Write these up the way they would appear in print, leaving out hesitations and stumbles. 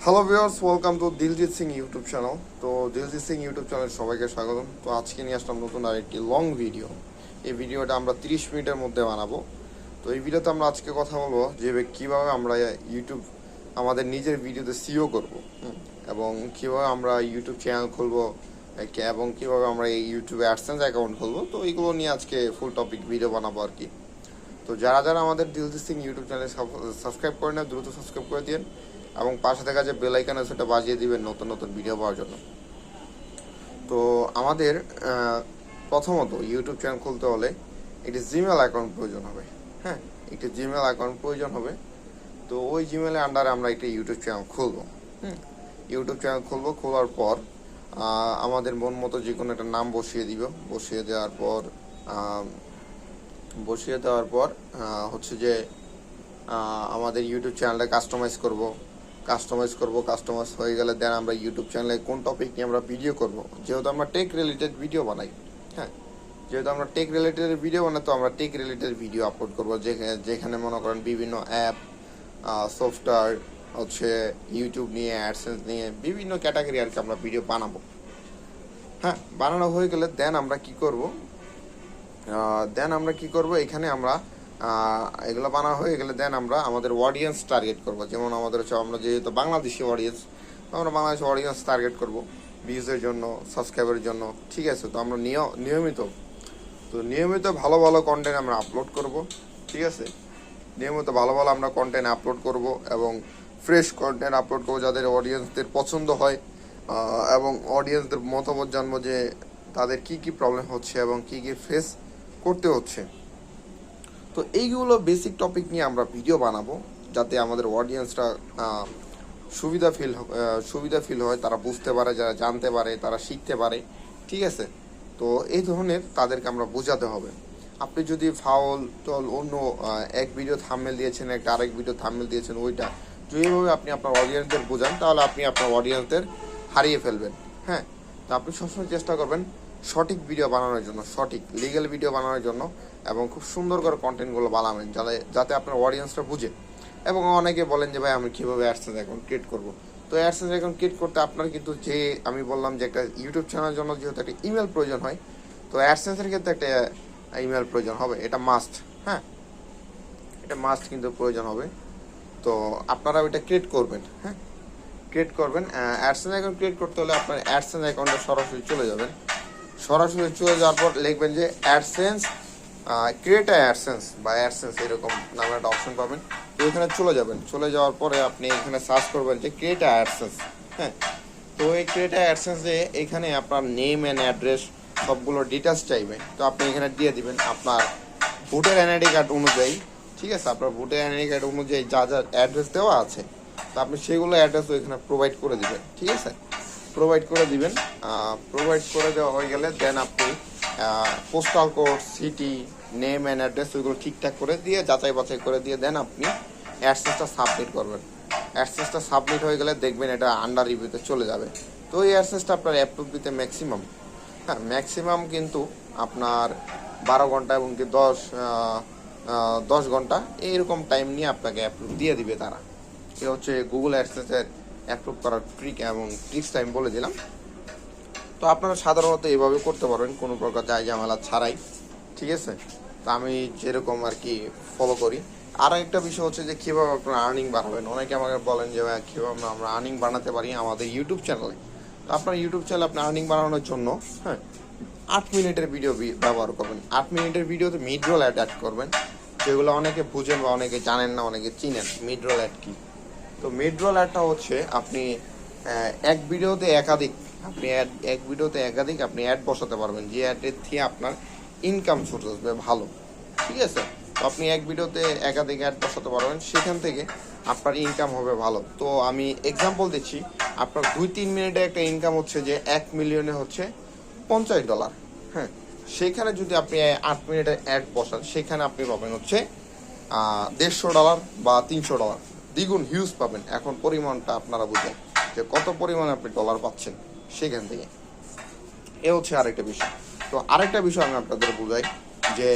Hello viewers, welcome to Diljit Singh YouTube channel. তো Diljit Singh YouTube channel সবাইকে স্বাগতম। তো আজকে নিয়ে আসলাম নতুন আরেকটি লং ভিডিও। এই ভিডিওটা আমরা 30 মিনিটের মধ্যে বানাবো। তো এই ভিডিওতে আমরা আজকে কথা বলবো যে কীভাবে আমরা ইউটিউব আমাদের নিজের ভিডিওতে সিও করব, এবং কীভাবে আমরা ইউটিউব চ্যানেল খুলবো, এবং কীভাবে আমরা এই ইউটিউবে অ্যাডসেন্স অ্যাকাউন্ট খুলবো। তো এইগুলো নিয়ে আজকে ফুল টপিক ভিডিও বানাবো আর কি। তো যারা যারা আমাদের Diljit Singh YouTube channel subscribe করে না, দ্রুত সাবস্ক্রাইব করে দিন এবং পাশে থাকা যে বেল আইকন আছে সেটা বাজিয়ে দিবেন নতুন নতুন ভিডিও পাওয়ার জন্য। তো আমাদের প্রথমত ইউটিউব চ্যানেল খুলতে হলে একটি জিমেল অ্যাকাউন্ট প্রয়োজন হবে। হ্যাঁ, একটি জিমেল অ্যাকাউন্ট প্রয়োজন হবে। তো ওই জিমেলের আন্ডারে আমরা একটি ইউটিউব চ্যানেল খুলবো। ইউটিউব চ্যানেল খুলবো, খোলার পর আমাদের মন মতো যে কোনো একটা নাম বসিয়ে দিব। বসিয়ে দেওয়ার পর হচ্ছে যে আমাদের ইউটিউব চ্যানেলটা কাস্টমাইজ হয়ে গেলে দেন আমরা ইউটিউব চ্যানেলে কোন টপিক নিয়ে আমরা ভিডিও করব। যেহেতু আমরা টেক রিলেটেড ভিডিও বানাই, হ্যাঁ, যেহেতু আমরা টেক রিলেটেড ভিডিও বানাই, তো আমরা টেক রিলেটেড ভিডিও আপলোড করবো, যেখানে মনে করেন বিভিন্ন অ্যাপ, সফটওয়্যার, হচ্ছে ইউটিউব নিয়ে, অ্যাডসেন্স নিয়ে বিভিন্ন ক্যাটাগরি আর কি আমরা ভিডিও বানাবো। হ্যাঁ, বানানো হয়ে গেলে দেন আমরা কি করব, এখানে আমরা এগুলো বানা হয়ে গেলে দেন আমরা আমাদের অডিয়েন্স টার্গেট করব। যেমন আমাদের হচ্ছে, আমরা যেহেতু বাংলাদেশি অডিয়েন্স, আমরা বাংলাদেশি অডিয়েন্স টার্গেট করব ভিউজের জন্য, সাবস্ক্রাইবারের জন্য। ঠিক আছে, তো আমরা নিয়মিত ভালো ভালো কন্টেন্ট আমরা আপলোড করব। ঠিক আছে, নিয়মিত ভালো ভালো আমরা কন্টেন্ট আপলোড করব এবং ফ্রেশ কন্টেন্ট আপলোড করবো যাদের অডিয়েন্সদের পছন্দ হয়, এবং অডিয়েন্সদের মতামত জানবো যে তাদের কি কি প্রবলেম হচ্ছে এবং কি কি ফেস করতে হচ্ছে। তো এইগুলো বেসিক টপিক নিয়ে আমরা ভিডিও বানাবো, যাতে আমাদের অডিয়েন্সরা সুবিধা ফিল হয়, তারা বুঝতে পারে, যারা জানতে পারে, তারা শিখতে পারে। ঠিক আছে, তো এই ধরনের তাদেরকে আমরা বোঝাতে হবে। আপনি যদি অন্য এক ভিডিও থাম্বনেল দিয়েছেন, একটা আরেক ভিডিও থাম্বনেল দিয়েছেন, ওইটা যেভাবে আপনি আপনার অডিয়েন্সদের বোঝান, তাহলে আপনি আপনার অডিয়েন্সদের হারিয়ে ফেলবেন। হ্যাঁ, তো আপনি সবসময় চেষ্টা করবেন সঠিক ভিডিও বানানোর জন্য, সঠিক লিগ্যাল ভিডিও বানানোর জন্য, এবং খুব সুন্দর করে কন্টেন্টগুলো বানাবেন যাতে আপনার অডিয়েন্সরা বুঝে। এবং অনেকে বলেন যে ভাই আমি কীভাবে অ্যাডসেন্স অ্যাকাউন্ট ক্রিয়েট করবো। তো অ্যাডসেন্স অ্যাকাউন্ট ক্রিয়েট করতে আপনার কিন্তু আমি বললাম যে একটা ইউটিউব চ্যানেলের জন্য যেহেতু একটা ইমেল প্রয়োজন হয়, তো অ্যাডসেন্সের ক্ষেত্রে একটা ইমেল প্রয়োজন হবে, এটা মাস্ট। হ্যাঁ, এটা মাস্ট কিন্তু প্রয়োজন হবে। তো আপনারা ওইটা ক্রিয়েট করবেন। হ্যাঁ, ক্রিয়েট করবেন। অ্যাডসেন্স অ্যাকাউন্ট ক্রিয়েট করতে হলে আপনার অ্যাডসেন্স অ্যাকাউন্টে সরাসরি চলে যাওয়ার পর লিখবেন যে অ্যাডসেন্স, ক্রিয়েট অ্যাডসেন্স বা অ্যাডসেন্স এরকম নামে একটা অপশন পাবেন। তো এখানে চলে যাওয়ার পরে আপনি এখানে সার্চ করবেন যে ক্রিয়েট অ্যাডসেন্স। হ্যাঁ, তো এই ক্রিয়েট অ্যাডসেন্সে এখানে আপনার নেম অ্যান্ড অ্যাড্রেস সবগুলো ডিটেলস চাইবে। তো আপনি এখানে দিয়ে দিবেন আপনার ভোটার এনআইডি কার্ড অনুযায়ী। ঠিক আছে, আপনার ভোটার এনআইডি কার্ড অনুযায়ী যা যা অ্যাড্রেস দেওয়া আছে, তো আপনি সেগুলো অ্যাড্রেসও এখানে প্রোভাইড করে দিবেন। ঠিক আছে, প্রোভাইড করে দেওয়া হয়ে গেলে দেন আপনি postal code, city, name and address ওইগুলো ঠিকঠাক করে দিয়ে যাচাই বাছাই করে দিয়ে দেন আপনি অ্যাডসেন্সটা সাবমিট করবেন। অ্যাডসেন্সটা সাবমিট হয়ে গেলে দেখবেন এটা আন্ডার রিভিউতে চলে যাবে। তো এই অ্যাডসেন্সটা আপনার অ্যাপ্রুভ দিতে ম্যাক্সিমাম কিন্তু আপনার 12 ঘন্টা এবং কি 10 ঘন্টা এইরকম টাইম নিয়ে আপনাকে অ্যাপ্রুভ দিয়ে দিবে তারা। এ হচ্ছে গুগল অ্যাডসেন্সের অ্যাপ্রুভ করার ট্রিক্স টাইম বলে দিলাম। তো আপনারা সাধারণত এভাবে করতে পারবেন কোনো প্রকার ঝামেলা ছাড়াই। ঠিক আছে, তো আমি যেরকম আর কি ফলো করি। আর একটা বিষয় হচ্ছে যে কীভাবে আপনারা আর্নিং বাড়াবেন। অনেকে আমাকে বলেন যে ভাই কীভাবে আমরা আর্নিং বানাতে পারি আমাদের ইউটিউব চ্যানেলে। তো আপনার ইউটিউব চ্যানেলে আপনি আর্নিং বানানোর জন্য 8 মিনিটের ভিডিও ব্যবহার করবেন। 8 মিনিটের ভিডিওতে মিড রোল অ্যাড করবেন, যেগুলো অনেকে বুঝেন বা অনেকে জানেন না, অনেকে চিনেন মিড রোল অ্যাড কি। তো মিড রোল অ্যাডটা হচ্ছে আপনি এক ভিডিওতে একাধিক আপনি অ্যাড বসাতে পারবেন, যে অ্যাডের থেকে আপনার ইনকাম সোর্স আসবে ভালো। ঠিক আছে, তো আপনি এক ভিডিওতে একাধিক অ্যাড বসাতে পারবেন, সেখান থেকে আপনার ইনকাম হবে ভালো। তো আমি এক্সাম্পল দিচ্ছি, আপনার 2-3 মিনিটে একটা ইনকাম হচ্ছে যে 1 মিলিয়নে হচ্ছে $50। হ্যাঁ, সেখানে যদি আপনি 8 মিনিটের অ্যাড বসান, সেখানে আপনি পাবেন হচ্ছে $150 বা $300, দ্বিগুণ হিউজ পাবেন। এখন পরিমাণটা আপনারা বুঝেন যে কত পরিমাণে আপনি ডলার পাচ্ছেন সেখান থেকে। এ হচ্ছে আরেকটা বিষয়। তো আরেকটা বিষয় আমি আপনাদের বুঝাই যে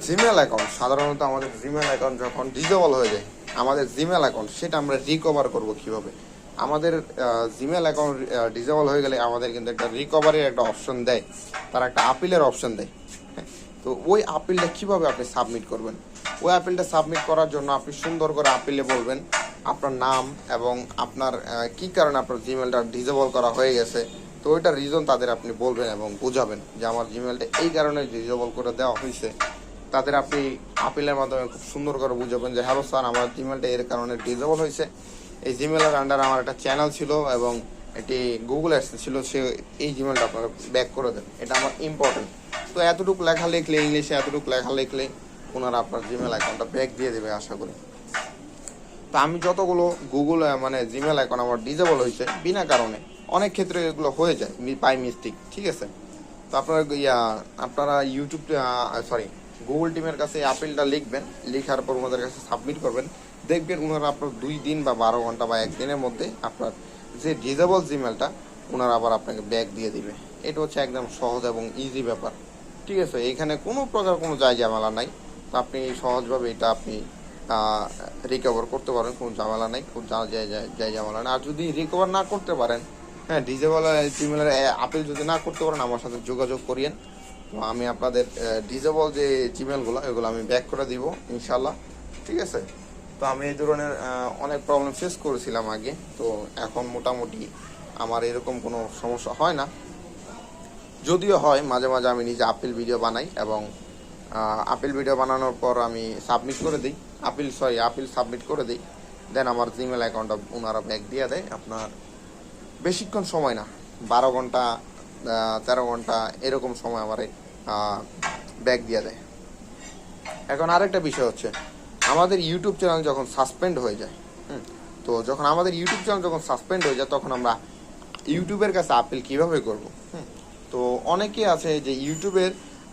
জিমেল অ্যাকাউন্ট, সাধারণত আমাদের জিমেল অ্যাকাউন্ট যখন ডিজেবল হয়ে যায়, আমাদের জিমেল অ্যাকাউন্ট সেটা আমরা রিকভার করব কিভাবে। আমাদের জিমেল অ্যাকাউন্ট ডিসেবল হয়ে গেলে আমাদের কিন্তু একটা রিকভারির একটা অপশন দেয়, তারা একটা আপিলের অপশন দেয়। হ্যাঁ, তো ওই আপিলটা কিভাবে আপনি সাবমিট করবেন, ওই আপিলটা সাবমিট করার জন্য আপনি সুন্দর করে আপিলে বলবেন আপনার নাম এবং আপনার কি কারণে আপনার জিমেলটা ডিসেবল করা হয়ে গেছে। তো ওইটার রিজন তাদের আপনি বলবেন এবং বোঝাবেন যে আমার জিমেলটা এই কারণে ডিসেবল করে দেওয়া হয়েছে। তাদের আপনি আপিলের মাধ্যমে খুব সুন্দর করে বুঝাবেন যে হ্যালো স্যার, আমার জিমেলটা এর কারণে ডিসেবল হয়েছে। এই জিমেলের আন্ডার আমার একটা চ্যানেল ছিল এবং এটি গুগল অ্যাডসেন্স ছিল, সে এই জিমেলটা আপনারা ব্যাক করে দেন, এটা আমার ইম্পর্টেন্ট। তো এতটুকু লেখা লিখলে, ইংলিশে এতটুকু লেখা লিখলে ওনারা আপনার জিমেল অ্যাকাউন্টটা ব্যাক দিয়ে দেবে আশা করি। তো আমি যতগুলো গুগল মানে জিমেল অ্যাকাউন্ট আমার ডিসেবল হয়েছে বিনা কারণে, অনেক ক্ষেত্রে এগুলো হয়ে যায় বাই মিস্টেক, ঠিক আছে। তো আপনারা ইউটিউব গুগল টিমের কাছে এই আপিলটা লিখবেন, লেখার পর ওনাদের কাছে সাবমিট করবেন। দেখবেন ওনারা আপনার 2 দিন বা 12 ঘন্টা বা 1 দিনের মধ্যে আপনার যে ডিসেবল জিমেলটা ওনারা আবার আপনাকে ব্যাক দিয়ে দিবে। এটা হচ্ছে একদম সহজ এবং ইজি ব্যাপার, ঠিক আছে। এখানে কোনো প্রকার কোনো যায় ঝামেলা নাই। তো আপনি সহজভাবে এটা আপনি রিকভার করতে পারেন, কোনো ঝামেলা নাই, কোনো যায় ঝামেলা নেই। আর যদি রিকভার না করতে পারেন, হ্যাঁ, ডিসেবল জিমেলের আপিল যদি না করতে পারেন আমার সাথে যোগাযোগ করিয়েন। তো আমি আপনাদের ডিসেবল যে জিমেলগুলো এগুলো আমি ব্যাক করে দিব ইনশাল্লাহ, ঠিক আছে। তো আমি এই ধরনের অনেক প্রবলেম ফেস করেছিলাম আগে, তো এখন মোটামুটি আমার এরকম কোনো সমস্যা হয় না। যদিও হয় মাঝে মাঝে আমি নিজে আপিল ভিডিও বানাই এবং আপিল ভিডিও বানানোর পর আমি সাবমিট করে দিই, আপিল সাবমিট করে দিই, দেন আমার জিমেল অ্যাকাউন্টটা ওনারা ব্যাক দিয়ে দেয়। আপনার বেশিক্ষণ সময় না, 12 ঘন্টা 13 ঘন্টা এরকম সময় আমার ব্যাক দিয়ে দেয়। এখন আরেকটা বিষয় হচ্ছে আমাদের ইউটিউব চ্যানেল যখন সাসপেন্ড হয়ে যায়, তো যখন আমাদের ইউটিউব চ্যানেল যখন সাসপেন্ড হয়ে যায় তখন আমরা ইউটিউবের কাছে আপিল কিভাবে করব। তো অনেকে আছে যে ইউটিউবের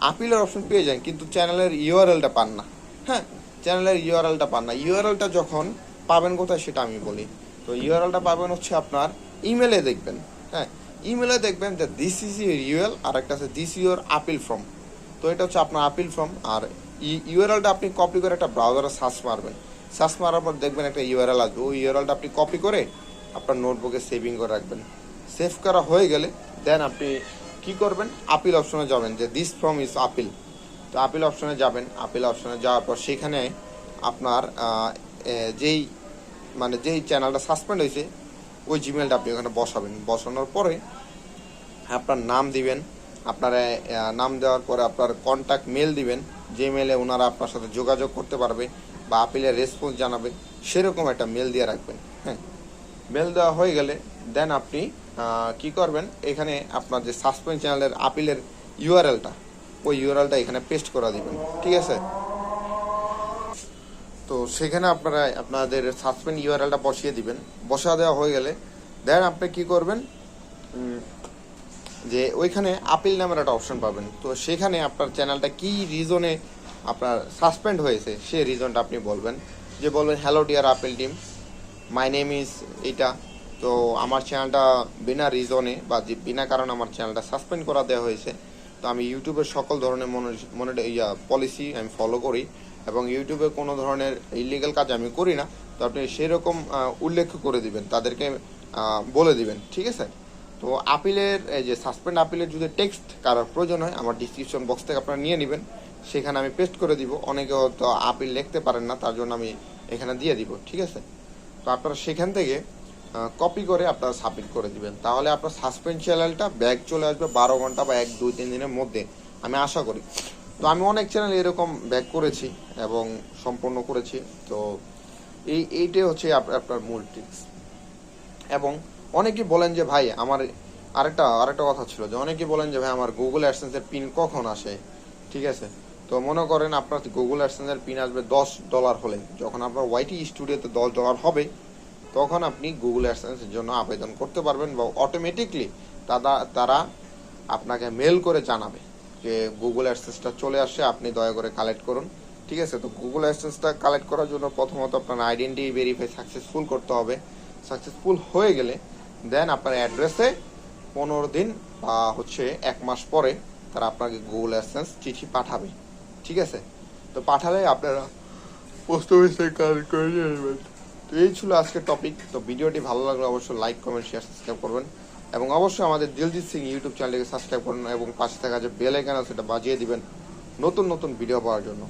আপিলের অপশন পেয়ে যান কিন্তু চ্যানেলের ইউআরএলটা পান না। হ্যাঁ, চ্যানেলের ইউআরএলটা পান না। ইউআরএলটা যখন পাবেন কোথায় সেটা আমি বলি। তো ইউআরএলটা পাবেন হচ্ছে আপনার ইমেলে দেখবেন। হ্যাঁ, ইমেলে দেখবেন যে দিস ইজ ইউর ইউএল, আর একটা আছে দিস ইউর আপিল ফর্ম। তো এটা হচ্ছে আপনার আপিল ফর্ম। আর ইউআরএলটা আপনি কপি করে একটা ব্রাউজারে সার্চ মারবেন, সার্চ মারার পর দেখবেন একটা ইউআরএল আসবে, ওই ইউআরএলটা আপনি কপি করে আপনার নোটবুকে সেভিং করে রাখবেন। সেভ করা হয়ে গেলে দেন আপনি কি করবেন, আপিল অপশনে যাবেন যে দিস ফর্ম ইজ আপিল। তো আপিল অপশনে যাবেন, আপিল অপশনে যাওয়ার পর সেখানে আপনার যেই চ্যানেলটা সাসপেন্ড হয়েছে ওই জিমেলটা আপনি ওখানে বসাবেন। বসানোর পরে আপনার নাম দিবেন, আপনার নাম দেওয়ার পরে আপনার কন্ট্যাক্ট মেল দিবেন, যে মেলে ওনারা আপনার সাথে যোগাযোগ করতে পারবে বা আপিলের রেসপন্স জানাবে, সেরকম একটা মেল দিয়ে রাখবেন। হ্যাঁ, মেল দেওয়া হয়ে গেলে দেন আপনি কি করবেন, এখানে আপনার যে সাসপেন্ড চ্যানেলের আপিলের ইউআরএলটা, ওই ইউআরএলটা এখানে পেস্ট করে দিবেন, ঠিক আছে। তো সেখানে আপনারা আপনাদের সাসপেন্ড ইউআরএলটা বসিয়ে দিবেন। বসা দেওয়া হয়ে গেলে দেন আপনি কি করবেন, যে ওইখানে আপিল নামের একটা অপশন পাবেন। তো সেখানে আপনার চ্যানেলটা কি রিজনে আপনার সাসপেন্ড হয়েছে সেই রিজনটা আপনি বলবেন, যে বলবেন hello dear appeal team, my name is এইটা। তো আমার চ্যানেলটা বিনা রিজনে বা বিনা কারণে আমার চ্যানেলটা সাসপেন্ড করা দেওয়া হয়েছে। তো আমি ইউটিউবের সকল ধরনের পলিসি আমি ফলো করি এবং ইউটিউবে কোনো ধরনের ইলিগাল কাজ আমি করি না। তো আপনি সেরকম উল্লেখ করে দিবেন, তাদেরকে বলে দিবেন, ঠিক আছে। তো আপিলের এই যে সাসপেন্ড আপিলের যদি টেক্সট কারোর প্রয়োজন হয় আমার ডিসক্রিপশন বক্স থেকে আপনারা নিয়ে নেবেন, সেখানে আমি পেস্ট করে দিব। অনেকে হয়তো আপিল লিখতে পারেন না, তার জন্য আমি এখানে দিয়ে দিব, ঠিক আছে। তো আপনারা সেখান থেকে কপি করে আপনারা সাবমিট করে দিবেন, তাহলে আপনার সাসপেন্ড চ্যানেলটা ব্যাক চলে আসবে 12 ঘন্টা বা 1-2-3 দিনের মধ্যে, আমি আশা করি। তো আমি অনেক চ্যানেল এরকম ব্যাক করেছি এবং সম্পন্ন করেছি। তো এইটাই হচ্ছে আপনার মূল ট্রিক্স। এবং অনেকে বলেন যে ভাই আমার আরেকটা কথা ছিল, যে অনেকে বলেন যে ভাই আমার গুগল অ্যাডসেন্সের পিন কখন আসে, ঠিক আছে। তো মনে করেন আপনার গুগল অ্যাডসেন্সের পিন আসবে $10 হলে, যখন আপনার ওয়াইটি স্টুডিওতে $10 হবে তখন আপনি গুগল অ্যাডসেন্সের জন্য আবেদন করতে পারবেন, বা অটোমেটিকলি তারা আপনাকে মেল করে জানাবে যে গুগল অ্যাডসেন্সটা চলে আসছে, আপনি দয়া করে কালেক্ট করুন, ঠিক আছে। তো গুগল অ্যাডসেন্সটা কালেক্ট করার জন্য প্রথমত আপনার আইডেন্টিটি ভেরিফাই সাকসেসফুল করতে হবে। সাকসেসফুল হয়ে গেলে দেন আপনার অ্যাড্রেসে 15 দিন বা 1 মাস পরে তারা আপনাকে গুগল অ্যাডসেন্স চিঠি পাঠাবে, ঠিক আছে। তো পাঠালে আপনারা পোস্ট অফিসে কাজ করে নেবেন। তো এই ছিল আজকের টপিক। তো ভিডিওটি ভালো লাগলে অবশ্যই লাইক কমেন্ট শেয়ার সাবস্ক্রাইব করবেন এবং অবশ্যই আমাদের দিলজিৎ সিং ইউটিউব চ্যানেলকে সাবস্ক্রাইব করুন এবং পাশে থাকা যে বেল আইকন আছে সেটা বাজিয়ে দিবেন নতুন নতুন ভিডিও পাওয়ার জন্য।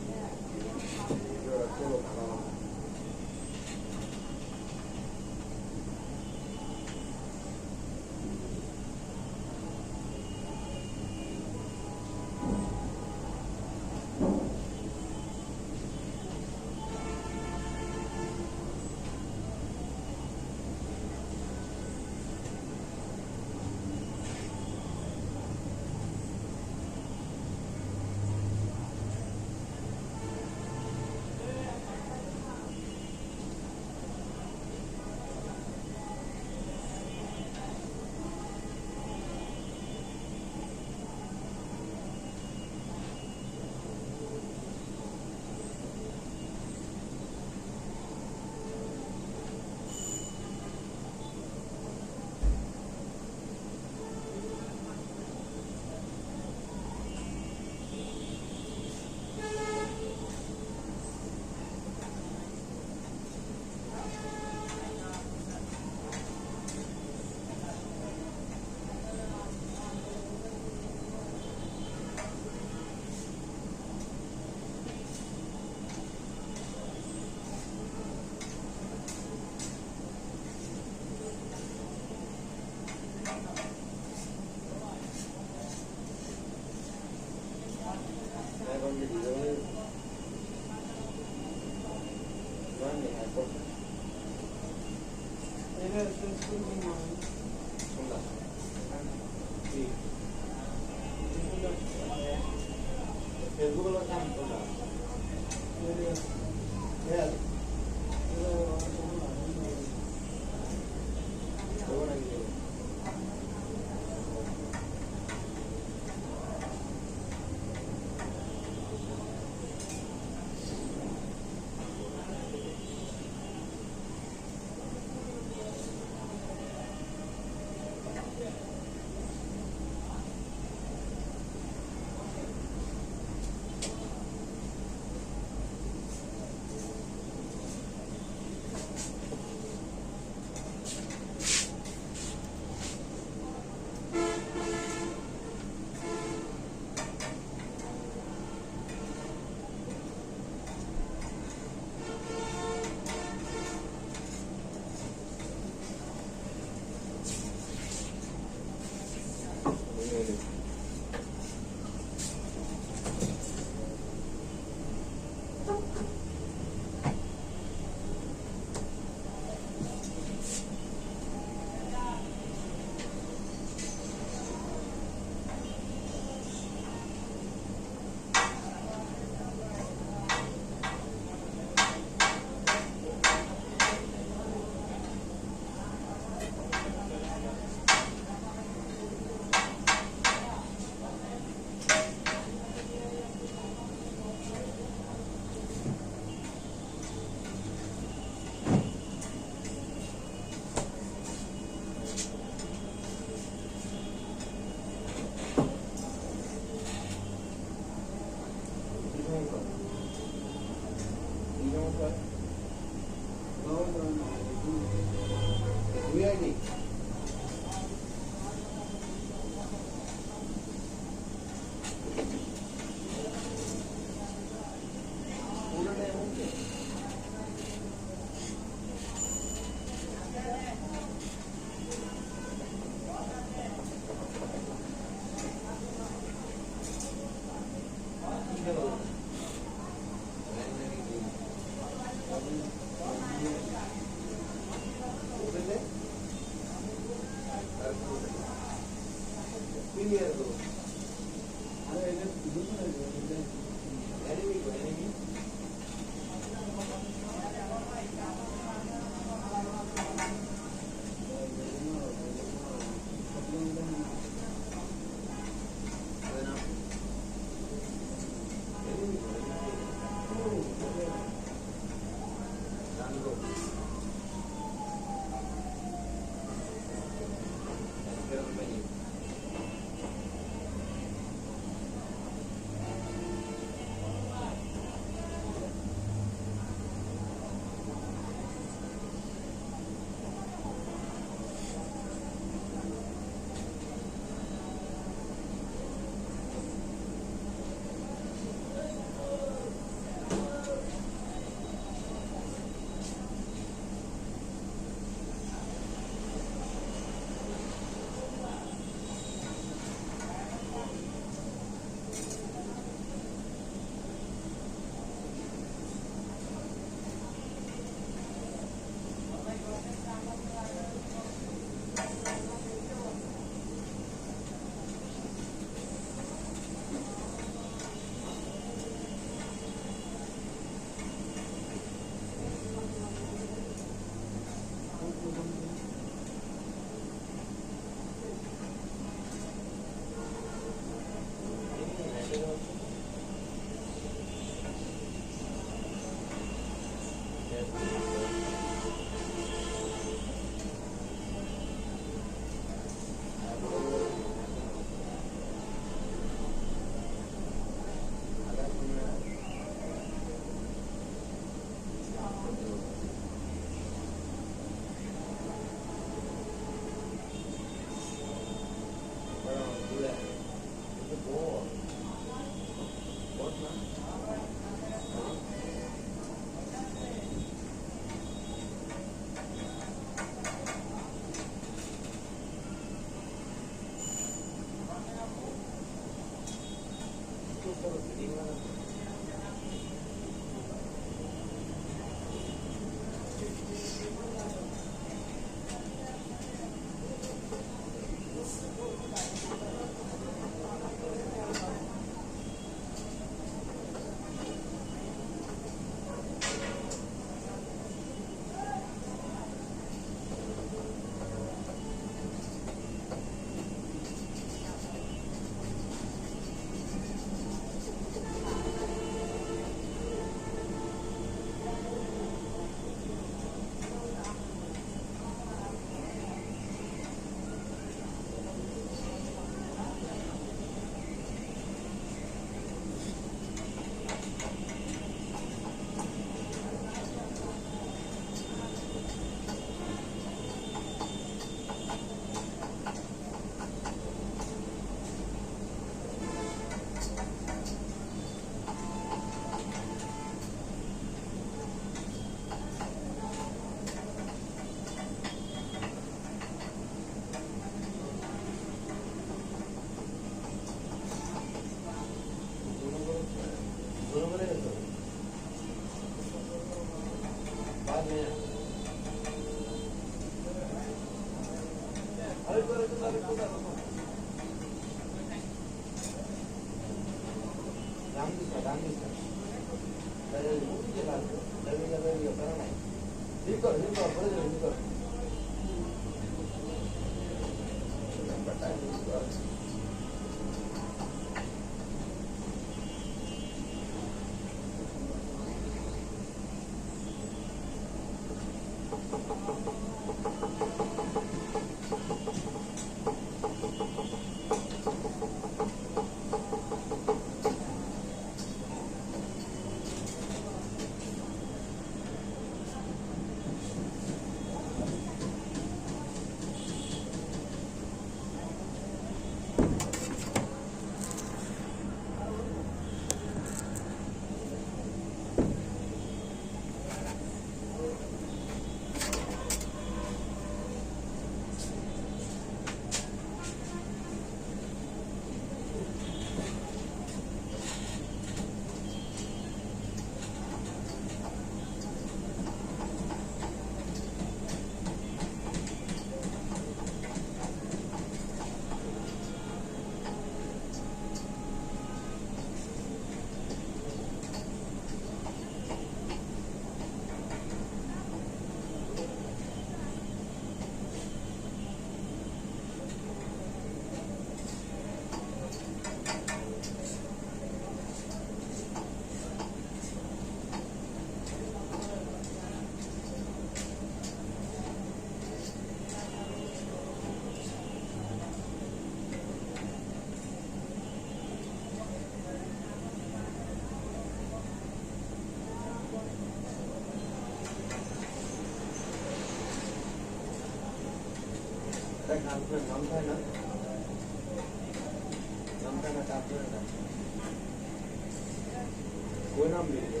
कोई नाम नहीं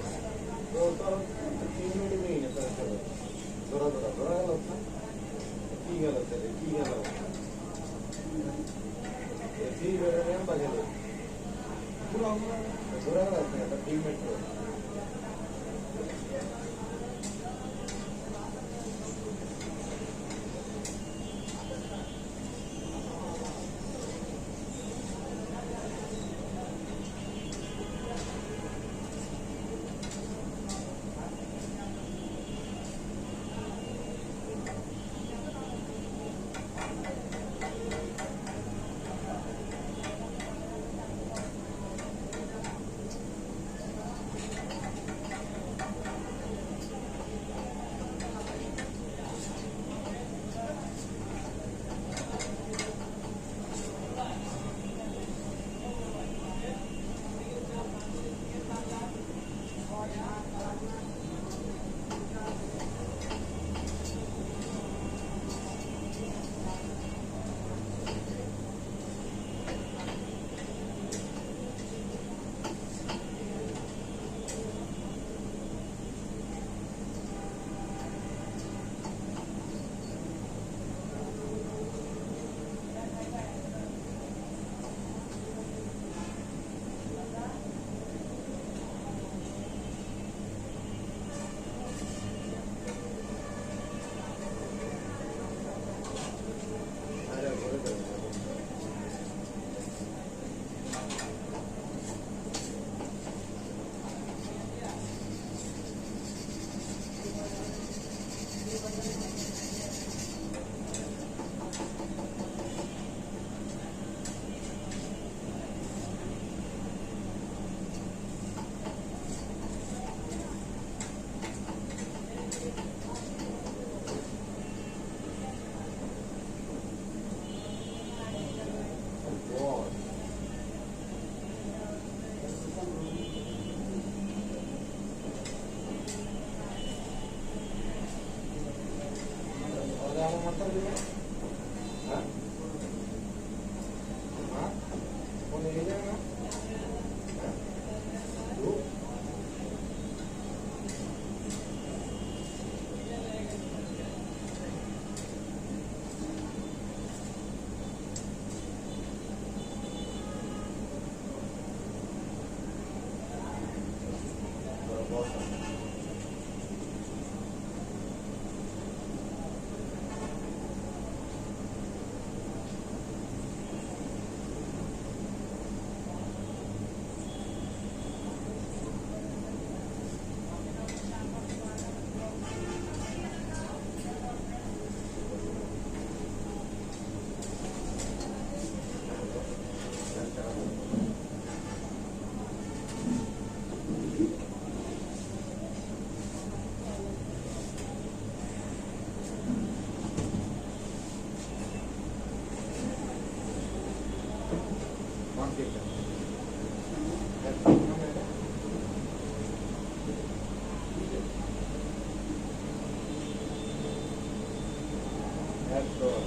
तो 3 मिनट में ही है सर जोरा जोरा जोरा गलत था की गलत है की गलत है 3 मिनट में हम बजे पूरा जोरा गलत है 3 मिनट में একদম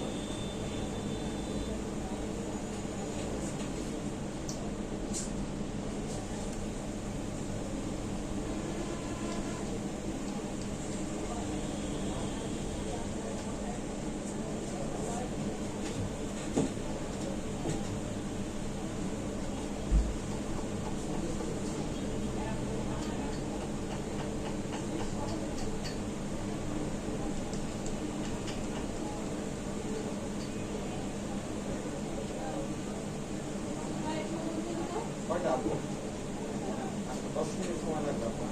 কয়টা আপু 10 মিনিট সময় লাগবে আপনার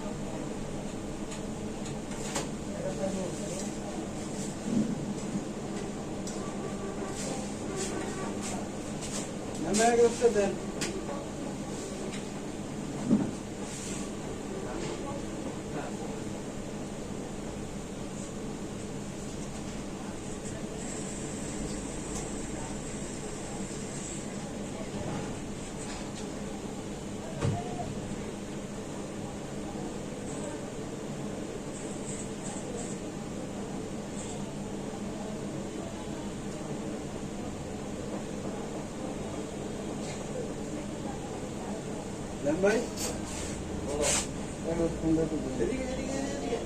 দেন ভাই এদিকে এদিকে এদিকে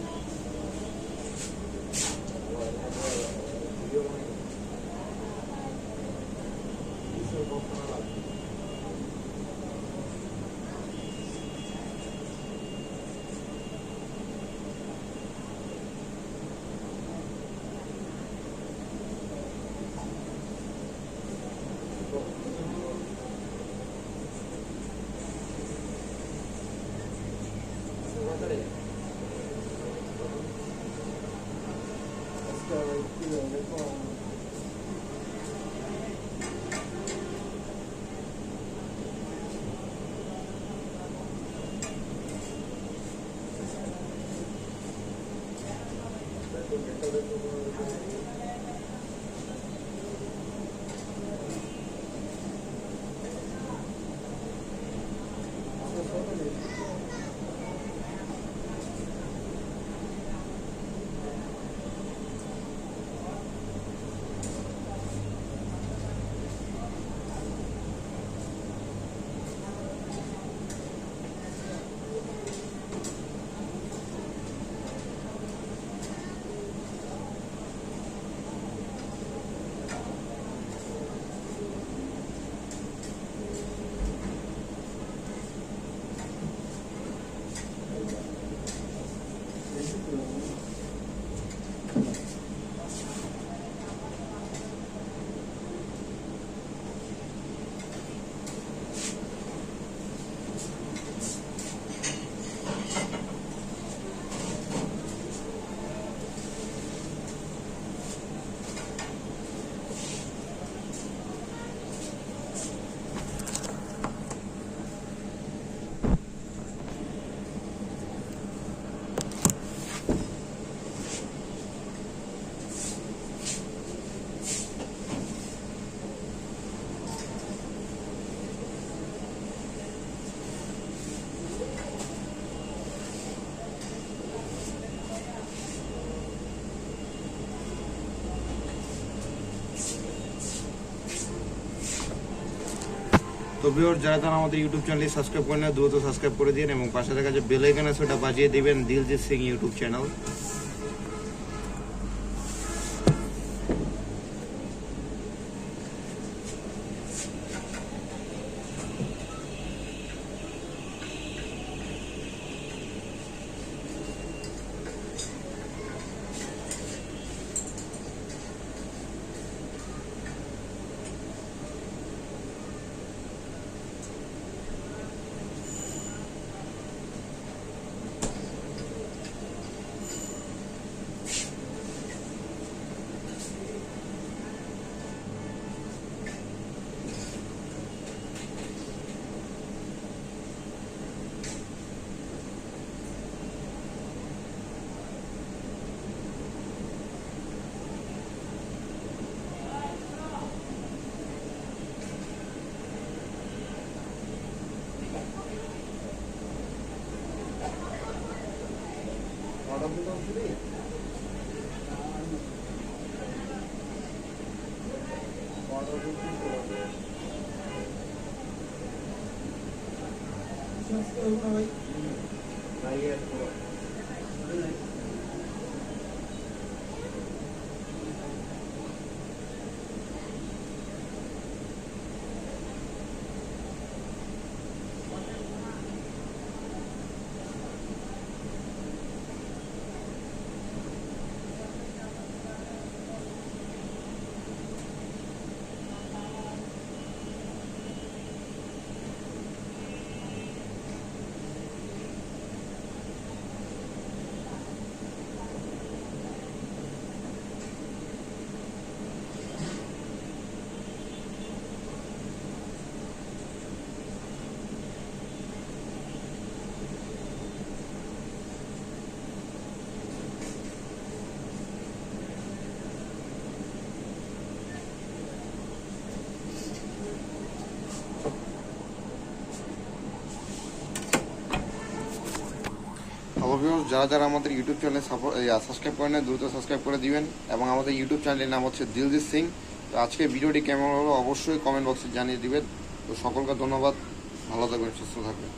তো ভিউয়ার যারা যারা আমাদের ইউটিউব চ্যানেলটি সাবস্ক্রাইব করেন না দ্রুত সাবস্ক্রাইব করে দিন এবং পাশে থাকা যে বেল আইকন আছে ওটা বাজিয়ে দিবেন দিলজিৎ সিং ইউটিউব চ্যানেল। নাই এর হ্যালো ভিউয়ার্স, যারা যারা আমাদের ইউটিউব চ্যানেলে সাবস্ক্রাইব করেন না, দ্রুত সাবস্ক্রাইব করে দিবেন। এবং আমাদের ইউটিউব চ্যানেলের নাম হচ্ছে দিলজিৎ সিং। তো আজকে ভিডিওটি কেমন হলো অবশ্যই কমেন্ট বক্সে জানিয়ে দিবেন। তো সকলকে ধন্যবাদ, ভালো থাকবেন, সুস্থ থাকবেন।